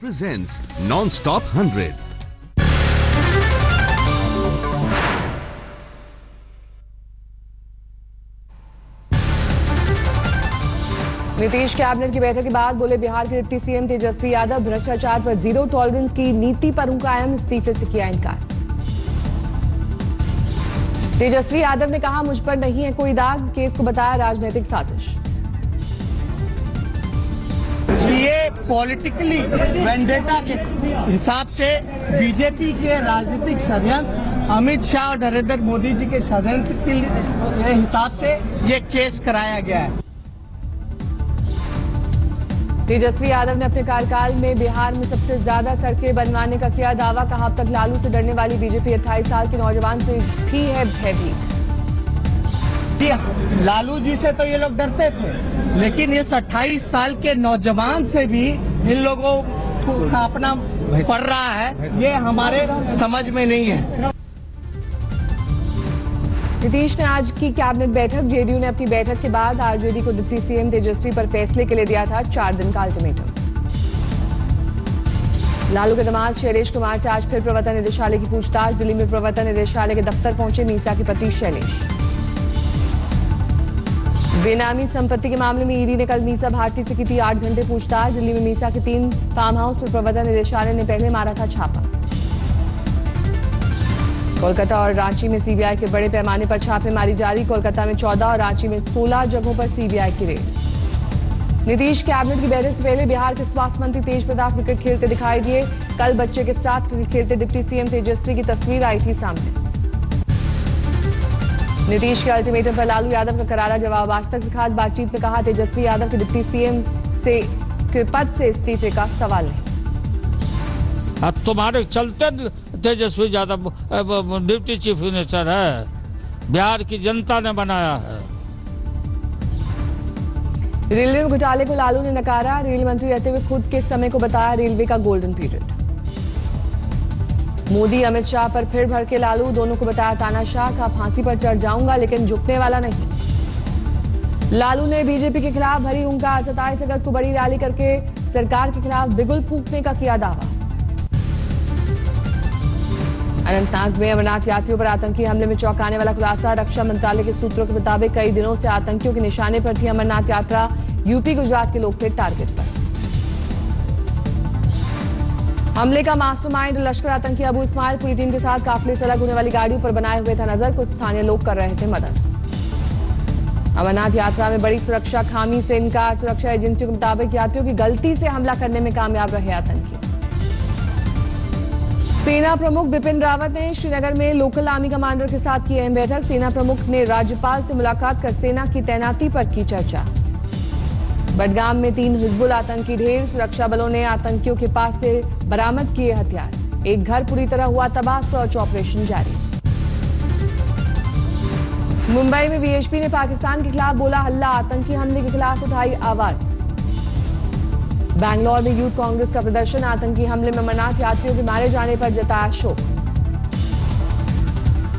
presents Non-Stop 100. Nitish cabinet की बैठक के बाद बोले बिहार के डिप्टी सीएम तेजस्वी यादव भ्रष्टाचार पर जीरो टॉलरेंस की नीति पर हूं कायम, इस्तीफे से किया इनकार। तेजस्वी यादव ने कहा मुझ पर नहीं है कोई दाग, केस को बताया राजनीतिक साजिश। ये पॉलिटिकली वेंडेटा के हिसाब से बीजेपी के राजनीतिक षड्यंत्र, अमित शाह और नरेंद्र मोदी जी के षड्यंत्र के हिसाब से ये केस कराया गया है। तेजस्वी यादव ने अपने कार्यकाल में बिहार में सबसे ज्यादा सड़कें बनवाने का किया दावा, कहा अब तक लालू से डरने वाली बीजेपी 28 साल के नौजवान से भी है भयभीत। लालू जी से तो ये लोग डरते थे, लेकिन इस 28 साल के नौजवान से भी इन लोगों को अपना पड़ रहा है, ये हमारे समझ में नहीं है। नीतीश ने आज की कैबिनेट बैठक, जेडीयू ने अपनी बैठक के बाद आरजेडी को डिप्टी सीएम तेजस्वी पर फैसले के लिए दिया था 4 दिन का अल्टीमेटम। लालू के दामाद शैलेश कुमार से आज फिर प्रवर्तन निदेशालय की पूछताछ, दिल्ली में प्रवर्तन निदेशालय के दफ्तर पहुंचे मीसा के पति शैलेश। बेनामी संपत्ति के मामले में ईडी ने कल मीसा भारती से की थी 8 घंटे पूछताछ, दिल्ली में मीसा के 3 फार्म हाउस पर प्रवर्तन निदेशालय ने पहले मारा था छापा। कोलकाता और रांची में सीबीआई के बड़े पैमाने पर छापेमारी जारी, कोलकाता में 14 और रांची में 16 जगहों पर सीबीआई की रेड। नीतीश कैबिनेट की बैठक से पहले बिहार के स्वास्थ्य मंत्री तेज प्रताप क्रिकेट खेलते दिखाई दिए, कल बच्चे के साथ क्रिकेट खेलते डिप्टी सीएम तेजस्वी की तस्वीर आई थी सामने। नीतीश के अल्टीमेटम पर लालू यादव का करारा जवाब, आज तक से खास बातचीत में कहा तेजस्वी यादव के डिप्टी सीएम से पद से इस्तीफे का सवाल नहीं। अब तुम्हारे चलते Tejashwi Yadav deputy chief minister है, बिहार की जनता ने बनाया है। रेलवे में घोटाले को लालू ने नकारा, रेल मंत्री रहते हुए खुद के समय को बताया रेलवे का गोल्डन पीरियड। मोदी अमित शाह पर फिर भड़के लालू, दोनों को बताया तानाशाह, कहा फांसी पर चढ़ जाऊंगा लेकिन झुकने वाला नहीं। लालू ने बीजेपी के खिलाफ भरी हुंकार, 27 अगस्त को बड़ी रैली करके सरकार के खिलाफ बिगुल फूंकने का किया दावा। अनंतनाग में अमरनाथ यात्रियों पर आतंकी हमले में चौंकाने वाला खुलासा, रक्षा मंत्रालय के सूत्रों के मुताबिक कई दिनों से आतंकियों के निशाने पर थी अमरनाथ यात्रा, यूपी गुजरात के लोग थे टारगेट पर। हमले का मास्टरमाइंड लश्कर आतंकी अबू इस्माइल पूरी टीम के साथ काफिले से अलग होने वाली गाड़ियों पर बनाए हुए था नजर, कुछ स्थानीय लोग कर रहे थे मदद। अमरनाथ यात्रा में बड़ी सुरक्षा खामी से इनकार, सुरक्षा एजेंसियों के मुताबिक यात्रियों की गलती से हमला करने में कामयाब रहे आतंकी। सेना प्रमुख बिपिन रावत ने श्रीनगर में लोकल आर्मी कमांडर के साथ की अहम बैठक, सेना प्रमुख ने राज्यपाल से मुलाकात कर सेना की तैनाती पर की चर्चा। बडगाम में 3 हिजबुल आतंकी ढेर, सुरक्षा बलों ने आतंकियों के पास से बरामद किए हथियार, एक घर पूरी तरह हुआ तबाह, सर्च ऑपरेशन जारी। मुंबई में वीएचपी ने पाकिस्तान के खिलाफ बोला हल्ला, आतंकी हमले के खिलाफ उठाई आवाज। बैंगलोर में यूथ कांग्रेस का प्रदर्शन, आतंकी हमले में अमरनाथ यात्रियों के मारे जाने पर जताया शोक।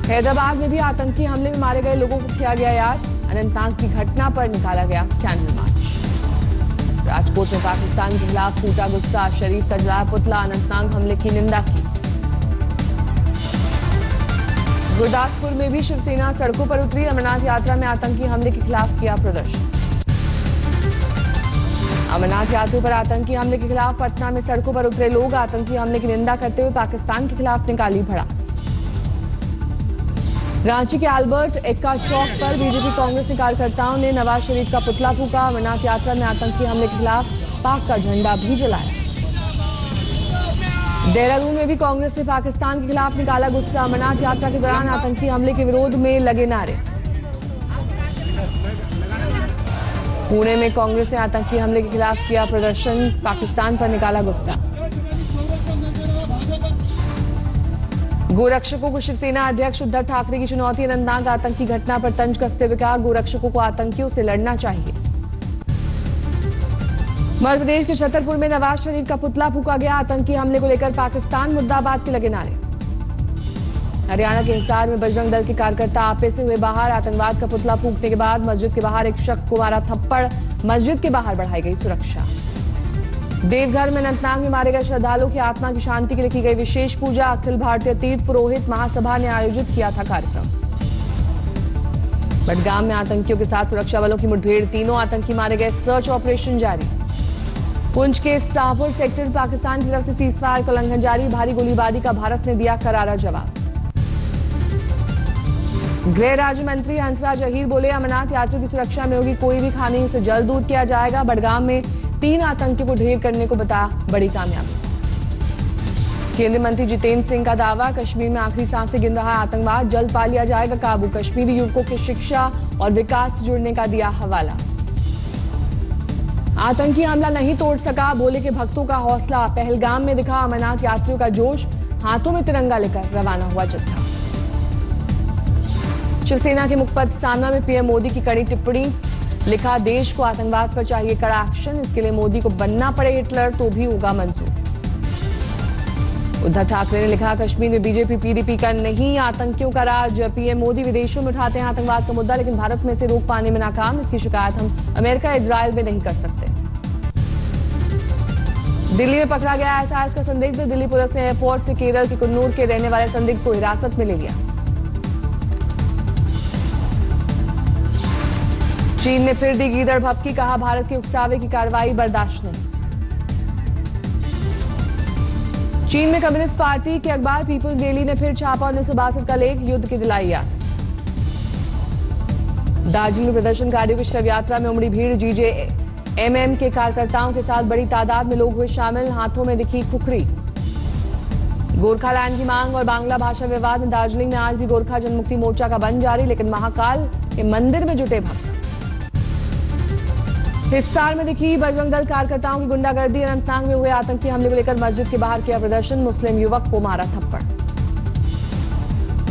हैदराबाद में भी आतंकी हमले में मारे गए लोगों को किया गया याद, अनंतनाग की घटना पर निकाला गया कैंडल मार्च। राजकोट में पाकिस्तान के खिलाफ फूटा गुस्सा, शरीफ का जलाया पुतला, अनंतनाग हमले की निंदा की। गुरदासपुर में भी शिवसेना सड़कों पर उतरी, अमरनाथ यात्रा में आतंकी हमले के खिलाफ किया प्रदर्शन। अमरनाथ यात्रियों पर आतंकी हमले के खिलाफ पटना में सड़कों पर उतरे लोग, आतंकी हमले की निंदा करते हुए पाकिस्तान के खिलाफ निकाली भड़ास। रांची के अल्बर्ट एक्का चौक पर बीजेपी कांग्रेस के कार्यकर्ताओं ने नवाज शरीफ का पुतला फूंका, अमरनाथ यात्रा में आतंकी हमले के खिलाफ पाक का झंडा भी जलाया। देहरादून में भी कांग्रेस ने पाकिस्तान के खिलाफ निकाला गुस्सा, अमरनाथ यात्रा के दौरान आतंकी हमले के विरोध में लगे नारे। पुणे में कांग्रेस ने आतंकी हमले के खिलाफ किया प्रदर्शन, पाकिस्तान पर निकाला गुस्सा। गोरक्षकों को शिवसेना अध्यक्ष उद्धव ठाकरे की चुनौती, अनंतनाग आतंकी घटना पर तंज कसते हुए कहा गोरक्षकों को आतंकियों से लड़ना चाहिए। मध्य प्रदेश के छतरपुर में नवाज शरीफ का पुतला फूंका गया, आतंकी हमले को लेकर पाकिस्तान मुर्दाबाद के लगे नारे। हरियाणा के हिसार में बजरंग दल के कार्यकर्ता आपे से हुए बाहर, आतंकवाद का पुतला फूंकने के बाद मस्जिद के बाहर एक शख्स को मारा थप्पड़, मस्जिद के बाहर बढ़ाई गई सुरक्षा। देवघर में अनंतनाग में मारे गए श्रद्धालुओं की आत्मा की शांति के लिए की गई विशेष पूजा। अखिल भारतीय तीर्थ पुरोहित महासभा ने आयोजित किया था कार्यक्रम। बडगाम में आतंकियों के साथ सुरक्षा बलों की मुठभेड़, तीनों आतंकी मारे गए, सर्च ऑपरेशन जारी। पुंछ के साहपुर सेक्टर में पाकिस्तान की तरफ से सीजफायर का उल्लंघन जारी, भारी गोलीबारी का भारत ने दिया करारा जवाब। गृह राज्य मंत्री हंसराज अहीर बोले, अमरनाथ यात्रियों की सुरक्षा में होगी कोई भी खामी, उसे जल्द दूर किया जाएगा। बडगाम में 3 आतंकियों को ढेर करने को बताया बड़ी कामयाबी। केंद्रीय मंत्री जितेंद्र सिंह का दावा, कश्मीर में आखिरी सांसें गिन रहा आतंकवाद, जल्द पा लिया जाएगा काबू। कश्मीरी युवकों की शिक्षा और विकास से जुड़ने का दिया हवाला। आतंकी हमला नहीं तोड़ सका, भोले के भक्तों का हौसला। पहलगाम में दिखा अमरनाथ यात्रियों का जोश, हाथों में तिरंगा लेकर रवाना हुआ जत्था। शिवसेना के मुखपत्र सामना में पीएम मोदी की कड़ी टिप्पणी, लिखा, देश को आतंकवाद पर चाहिए कड़ा एक्शन, इसके लिए मोदी को बनना पड़े हिटलर तो भी होगा मंजूर। उद्धव ठाकरे ने लिखा, कश्मीर में बीजेपी पीडीपी का नहीं आतंकियों का राज। पीएम मोदी विदेशों में उठाते हैं आतंकवाद का मुद्दा, लेकिन भारत में इसे रोक पाने में नाकाम। इसकी शिकायत हम अमेरिका इजराइल में नहीं कर सकते। दिल्ली में पकड़ा गया एसआईएस का संदिग्ध, दिल्ली पुलिस ने एयरपोर्ट से केरल के कुन्नूर के रहने वाले संदिग्ध को हिरासत में ले लिया। चीन ने फिर दी गीदड़ भपकी, कहा भारत के उकसावे की कार्रवाई बर्दाश्त नहीं। चीन में कम्युनिस्ट पार्टी के अखबार पीपल्स डेली ने फिर छापा, 1962 का लेख, युद्ध की दिलाई याद। दार्जिलिंग प्रदर्शनकारियों की शव यात्रा में उमड़ी भीड़, जीजेएमएम के कार्यकर्ताओं के साथ बड़ी तादाद में लोग हुए शामिल, हाथों में दिखी खुखरी। गोरखालैंड की मांग और बांग्ला भाषा विवाद में दार्जिलिंग में आज भी गोरखा जनमुक्ति मोर्चा का बंद जारी, लेकिन महाकाल के मंदिर में जुटे भक्त। हिसार में दिखी बजरंग दल कार्यकर्ताओं की गुंडागर्दी, अनंतनाग में हुए आतंकी हमले को लेकर मस्जिद के बाहर किया प्रदर्शन, मुस्लिम युवक को मारा थप्पड़।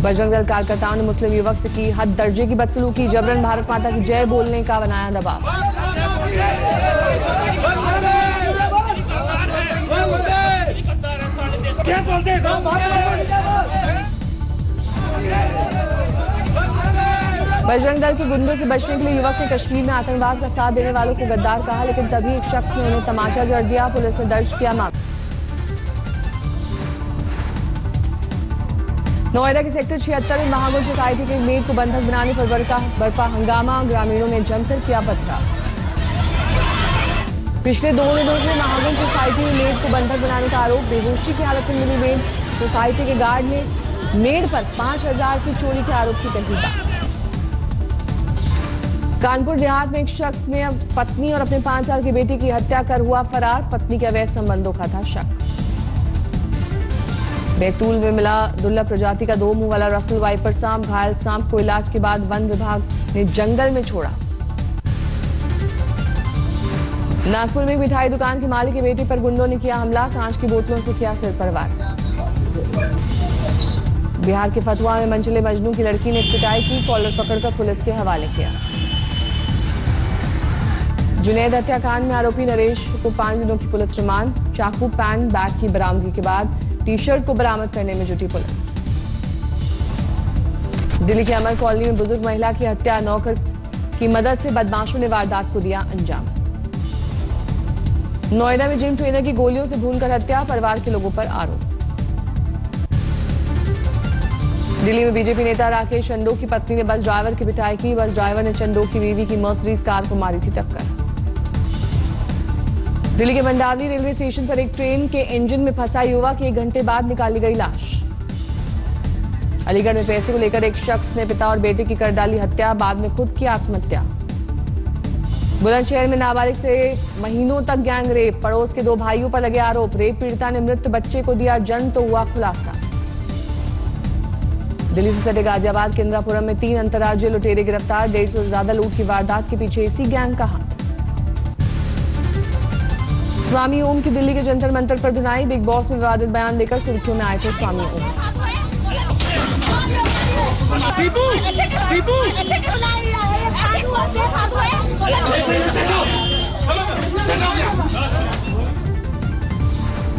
बजरंग दल कार्यकर्ताओं ने मुस्लिम युवक से की हद दर्जे की बदसलूकी, जबरन भारत माता की जय बोलने का बनाया दबाव। बजरंग दल के गुंडों से बचने के लिए युवक ने कश्मीर में आतंकवाद का साथ देने वालों को गद्दार कहा, लेकिन तभी एक शख्स ने उन्हें तमाचा जड़ दिया, पुलिस ने दर्ज किया मामला। नोएडा के सेक्टर 76 में महागुल सोसाइटी के मेड को बंधक बनाने पर बरपा हंगामा, ग्रामीणों ने जमकर किया पथराव। पिछले 2 दिनों से महागुल सोसाइटी में मेड को बंधक बनाने का आरोप, बेहोशी की हालत में मिली मेड, सोसाइटी के गार्ड ने मेड पर 5000 की चोरी के आरोप की कही बात। कानपुर देहात में एक शख्स ने पत्नी और अपने 5 साल की बेटी की हत्या कर हुआ फरार, पत्नी के अवैध संबंधों का था शक। बैतूल में मिला दुर्लभ प्रजाति का 2 मुंह वाला रसल वाइपर सांप, घायल सांप को इलाज के बाद वन विभाग ने जंगल में छोड़ा। नागपुर में एक मिठाई दुकान के मालिक की बेटी पर गुंडों ने किया हमला, कांच की बोतलों से किया सिर पर वार। बिहार के फतुहा में मंचले मजनू की लड़की ने पिटाई की, कॉलर पकड़कर पुलिस के हवाले किया। जुनैद हत्याकांड में आरोपी नरेश को 5 दिनों की पुलिस रिमांड, चाकू, पैन, बैग की बरामदगी के बाद टी-शर्ट को बरामद करने में जुटी पुलिस। दिल्ली के अमर कॉलोनी में बुजुर्ग महिला की हत्या, नौकर की मदद से बदमाशों ने वारदात को दिया अंजाम। नोएडा में जिम ट्रेनर की गोलियों से भूनकर हत्या, परिवार के लोगों पर आरोप। दिल्ली में बीजेपी नेता राकेश चंदो की पत्नी ने बस ड्राइवर की पिटाई की, बस ड्राइवर ने चंदो की बीवी की मर्सिडीज कार को मारी थी टक्कर। दिल्ली के मंडावी रेलवे स्टेशन पर एक ट्रेन के इंजन में फंसा युवक, 1 घंटे बाद निकाली गई लाश। अलीगढ़ में पैसे को लेकर एक शख्स ने पिता और बेटे की कर डाली हत्या, बाद में खुद की आत्महत्या। बुलंदशहर में नाबालिग से महीनों तक गैंग रेप, पड़ोस के 2 भाइयों पर लगे आरोप, रेप पीड़िता ने मृत बच्चे को दिया जन्म तो हुआ खुलासा। दिल्ली से सटे गाजियाबाद के इंदिरापुरम में 3 अंतर्राज्यीय लुटेरे गिरफ्तार, 150 से ज्यादा लूट की वारदात के पीछे इसी गैंग का हाथ। स्वामी ओम की दिल्ली के जंतर मंतर पर धुनाई, बिग बॉस में विवादित बयान देकर सुर्खियों में आए थे स्वामी ओम।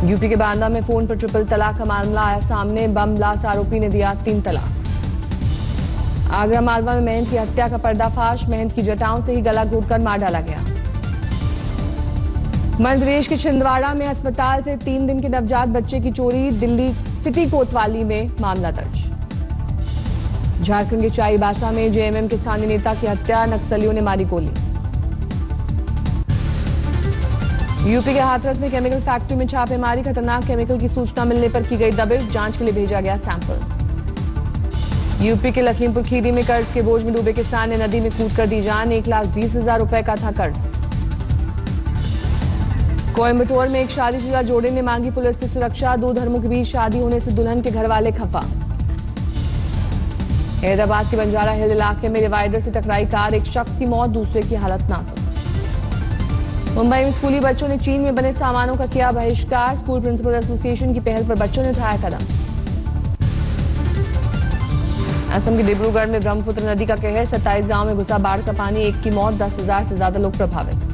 यूपी के बांदा में फोन पर ट्रिपल तलाक का मामला आया सामने, बम ब्लास्ट आरोपी ने दिया 3 तलाक। आगरा मालवा में महंत की हत्या का पर्दाफाश, महंत की जटाओं से ही गला घोटकर मार डाला गया। मध्य प्रदेश के छिंदवाड़ा में अस्पताल से 3 दिन के नवजात बच्चे की चोरी, दिल्ली सिटी कोतवाली में मामला दर्ज। झारखंड के चाईबासा में जेएमएम के स्थानीय नेता की हत्या, नक्सलियों ने मारी गोली। यूपी के हाथरस में केमिकल फैक्ट्री में छापेमारी, खतरनाक केमिकल की सूचना मिलने पर की गई दबिश, जांच के लिए भेजा गया सैंपल। यूपी के लखीमपुर खीरी में कर्ज के बोझ में डूबे किसान ने नदी में कूद कर दी जान, 1,20,000 रुपए का था कर्ज। कोयम्बटूर में एक शादीशुदा जोड़े ने मांगी पुलिस से सुरक्षा, 2 धर्मों के बीच शादी होने से दुल्हन के घर वाले खफा। हैदराबाद के बंजारा हिल इलाके में डिवाइडर से टकराई कार, एक शख्स की मौत, दूसरे की हालत नाजुक। मुंबई में स्कूली बच्चों ने चीन में बने सामानों का किया बहिष्कार, स्कूल प्रिंसिपल एसोसिएशन की पहल पर बच्चों ने उठाया कदम। असम के डिब्रूगढ़ में ब्रह्मपुत्र नदी का कहर, 27 गांव में घुसा बाढ़ का पानी, 1 की मौत, 10,000 से ज्यादा लोग प्रभावित।